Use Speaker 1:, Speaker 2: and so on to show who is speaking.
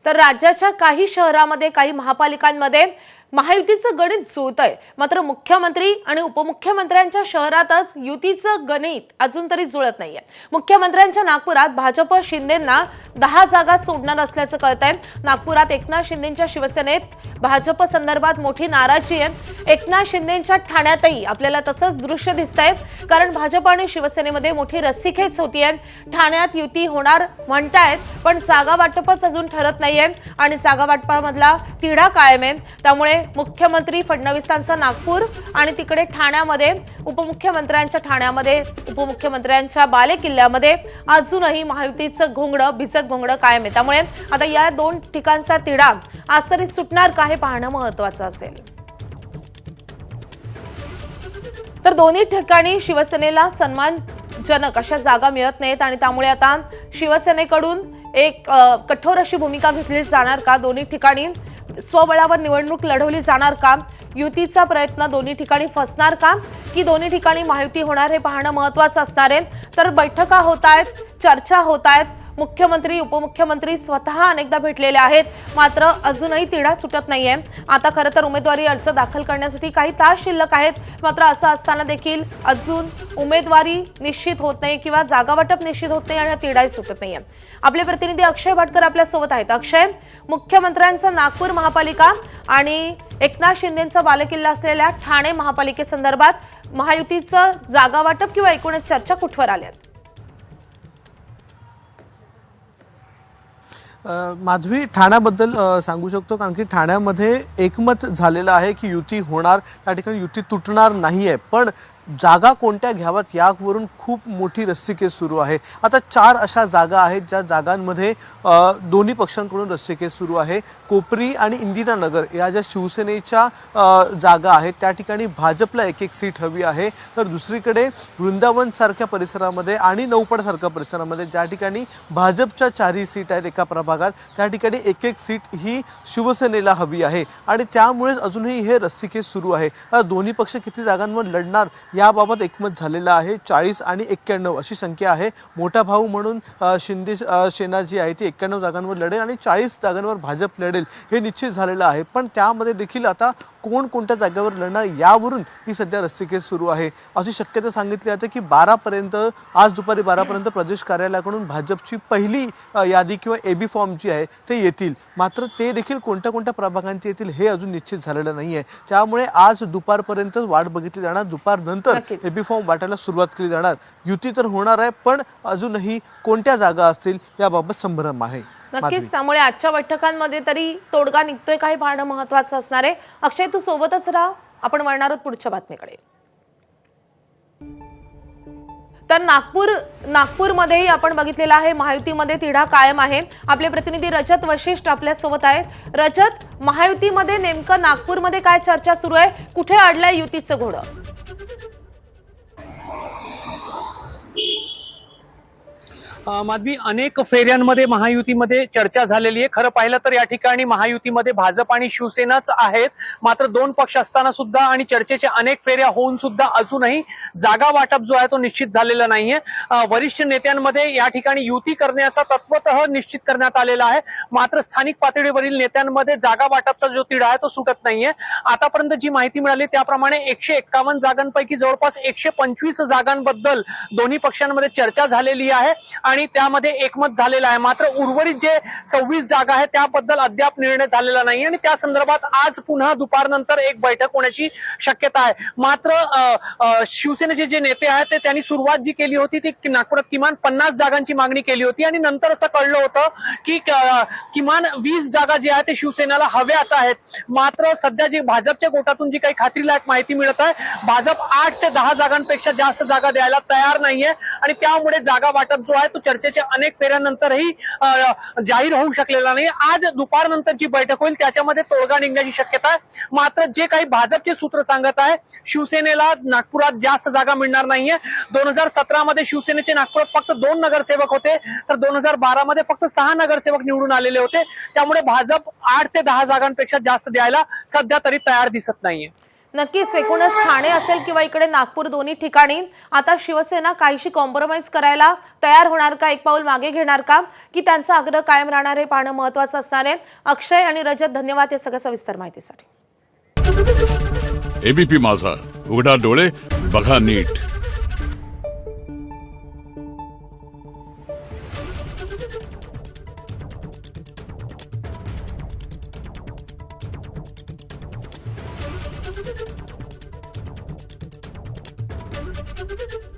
Speaker 1: तर राज्याच्या काही शहरांमध्ये काही महापालिकांमध्ये महायुतीचं गणित जुळतंय, मात्र मुख्यमंत्री आणि उपमुख्यमंत्र्यांच्या शहरातच युतीचं गणित अजून तरी जुळत नाहीये। मुख्यमंत्र्यांच्या नागपुरात भाजप शिंदेंना 10 जागा सोडणार असल्याचं कळतंय। नागपुरात एकनाथ शिंदेंच्या शिवसेनेत भाजप संदर्भात मोठी नाराजी आहे। एकनाथ शिंदेंच्या ठाण्यातही आपल्याला तसंच दृश्य दिसतंय, कारण भाजप आणि शिवसेनेमध्ये मोठी रस्सीखेच होतीये। ठाण्यात युती होणार म्हणतायत, पण जागा वाटपच अजून ठरत नाहीये आणि जागा वाटपामधला तिढा कायम आहे। त्यामुळे मुख्यमंत्री फडणवीसांचा नागपूर आणि तिकडे ठाण्यामध्ये उपमुख्यमंत्र्यांच्या ठाण्यामध्ये उपमुख्यमंत्र्यांच्या बालेकिल्ल्यामध्ये अजूनही महायुतीचं घोंगडं भिजत घोंगडं कायम आहे। त्यामुळे आता या दोन ठिकाणचा तिढा आज तरी सुटणार का हे पाहणं महत्त्वाचं असेल। तर दोन्ही ठिकाणी शिवसेनेला सन्मानजनक अशा जागा मिळत नाहीत आणि त्यामुळे आता शिवसेनेकडून एक कठोर अशी भूमिका घेतली जाणार का? दोन्ही ठिकाणी स्वबळावर निवडणूक लढवली जाणार का? युतीचा प्रयत्न दोन्ही ठिकाणी फसणार का, की दोन्ही ठिकाणी महायुती होणार हे पाहणं महत्त्वाचं असणार आहे। तर बैठका होत आहेत, चर्चा होत आहेत, मुख्यमंत्री उपमुख्यमंत्री स्वतः अनेकदा भेटलेले आहेत, मात्र अजूनही तिढा सुटत नाहीये। आता खरं तर उमेदवारी अर्ज दाखल करण्यासाठी काही तास शिल्लक आहेत, मात्र असं असताना देखील अजून उमेदवारी निश्चित होत नाही किंवा जागा वाटप निश्चित होत नाही आणि तिढाही सुटत नाहीये। आपले प्रतिनिधी अक्षय भटकर आपल्या सोबत आहेत। अक्षय, मुख्यमंत्र्यांचा नागपूर महापालिका आणि एकनाथ शिंदेंचा बालेकिल्ला असलेल्या ठाणे महापालिकेसंदर्भात महायुतीचं जागा वाटप किंवा एकूणच चर्चा कुठवर आल्यात?
Speaker 2: माधवी, ठाण्याबद्दल सांगू शकतो, कारण की ठाण्यामध्ये एकमत झालेलं आहे की युती होणार, त्या ठिकाणी युती तुटणार नाहीये। पण जागा कोणत्या घ्याव्यात यावरून खूप मोठी रस्सीखेच सुरू आहे। आता 4 अशा जागा आहेत ज्या जागांमध्ये दोन्ही पक्षांकडून रस्सीखेच सुरू आहे। कोपरी आणि इंदिरानगर या ज्या शिवसेनेच्या जागा आहेत त्या ठिकाणी भाजपला एक सीट हवी आहे, तर दुसरीकडे वृंदावन सारख्या परिसरामध्ये आणि नौपाड सारख्या परिसरामध्ये ज्या ठिकाणी भाजपच्या 4 सीट आहेत एका प्रभागात, त्या ठिकाणी एक सीट ही शिवसेनेला हवी आहे आणि त्यामुळे अजूनही हे रस्सीखेच सुरू आहे। दोन्ही पक्ष किती जागांवर लढणार याबाबत एकमत झालेलं आहे। 40 आणि 91 अशी संख्या आहे। मोठा भाऊ म्हणून शिंदे सेना जी आहे ती 91 जागांवर लढेल आणि 40 जागांवर भाजप लढेल हे निश्चित झालेलं आहे। पण त्यामध्ये देखील आता कोण कोणत्या जागेवर लढणार यावरून ही सध्या रस्सीखेच सुरू आहे। अशी शक्यता सांगितली जाते की 12 पर्यंत, आज दुपारी 12 पर्यंत प्रदेश कार्यालयाकडून भाजपची पहिली यादी किंवा एबी फॉर्म जी आहे ते येतील, मात्र ते देखील कोणत्या कोणत्या प्रभागांचे येतील हे अजून निश्चित झालेलं नाहीये। त्यामुळे आज दुपारपर्यंत वाट बघितली जाणार, दुपारनंतर एबी फॉर्म वाटायला सुरुवात केली जाणार। युती तर होणार आहे, पण अजूनही कोणत्या जागा असतील याबाबत संभ्रम आहे।
Speaker 1: नक्कीच, त्यामुळे आजच्या बैठकांमध्ये तरी तोडगा निघतोय का हे पाहणं महत्त्वाचं असणार आहे। अक्षय, तू सोबतच राहा, आपण वळणार आहोत पुढच्या बातमीकडे। तर नागपूरमध्येही आपण बघितलेलं आहे महायुतीमध्ये तिढा कायम आहे। आपले प्रतिनिधी रजत वशिष्ठ आपल्या सोबत आहेत। रजत, महायुतीमध्ये नेमकं नागपूरमध्ये काय चर्चा सुरू आहे? कुठे अडलंय युतीचं घोडं?
Speaker 3: माधवी, अनेक फेऱ्यांमध्ये महायुतीमध्ये चर्चा झालेली आहे। खरं पाहिलं तर या ठिकाणी महायुतीमध्ये भाजप आणि शिवसेनाच आहेत, मात्र 2 पक्ष असताना सुद्धा आणि चर्चेच्या अनेक फेऱ्या होऊन सुद्धा अजूनही जागा वाटप जो आहे तो निश्चित झालेला नाहीये। वरिष्ठ नेत्यांमध्ये या ठिकाणी युती करण्याचा तत्वतः निश्चित करण्यात आलेला आहे, मात्र स्थानिक पातळीवरील नेत्यांमध्ये जागा वाटपचा जो तिढा आहे तो सुटत नाहीये। आतापर्यंत जी माहिती मिळाली त्याप्रमाणे 151 जागांपैकी जवळपास 125 जागांबद्दल दोन्ही पक्षांमध्ये चर्चा झालेली आहे आणि त्यामध्ये एकमत झालेलं आहे। मात्र उर्वरित जे 26 जागा आहेत त्याबद्दल अद्याप निर्णय झालेला नाही आणि त्या संदर्भात आज पुन्हा दुपारनंतर एक बैठक होण्याची शक्यता आहे। मात्र शिवसेनेचे जे नेते आहेत ते त्यांनी सुरुवात जी केली होती ती नागपुरात किमान 50 जागांची मागणी केली होती आणि नंतर असं कळलं होतं की किमान 20 जागा जी आहेत ते शिवसेनेला हव्याच आहेत। मात्र सध्या जी भाजपच्या गोटातून जी काही खात्रीलायक माहिती मिळत आहे, भाजप 8 ते 10 जागांपेक्षा जास्त जागा द्यायला तयार नाहीये आणि त्यामुळे जागा वाटप जो आहे तो चर्चेच्या अनेक फेऱ्यांनंतरही जाहीर होऊ शकलेला नाही। आज दुपारनंतर जी बैठक होईल त्याच्यामध्ये तोडगा निघण्याची शक्यता आहे। मात्र जे काही भाजपचे सूत्र सांगत आहे, शिवसेनेला नागपुरात जास्त जागा मिळणार नाहीये। 2017 मध्ये शिवसेनेचे नागपुरात फक्त 2 नगरसेवक होते, तर 2012 मध्ये फक्त 6 नगरसेवक निवडून आलेले होते। त्यामुळे भाजप 8 ते 10 जागांपेक्षा जास्त द्यायला सध्या तरी तयार दिसत नाहीये।
Speaker 1: नक्कीच एकूणच ठाणे असेल किंवा इकडे नागपूर दोन्ही ठिकाणी आता शिवसेना काहीशी कॉम्प्रोमाइज करायला तयार होणार का, एक पाऊल मागे घेणार का, की त्यांचा आग्रह कायम राहणार हे पाहणं महत्त्वाचं असणार आहे. अक्षय आणि रजत धन्यवाद या सगळ्या सविस्तर माहितीसाठी.
Speaker 4: एबीपी माझा, उघडा डोळे बघा नीट.
Speaker 5: Thank you.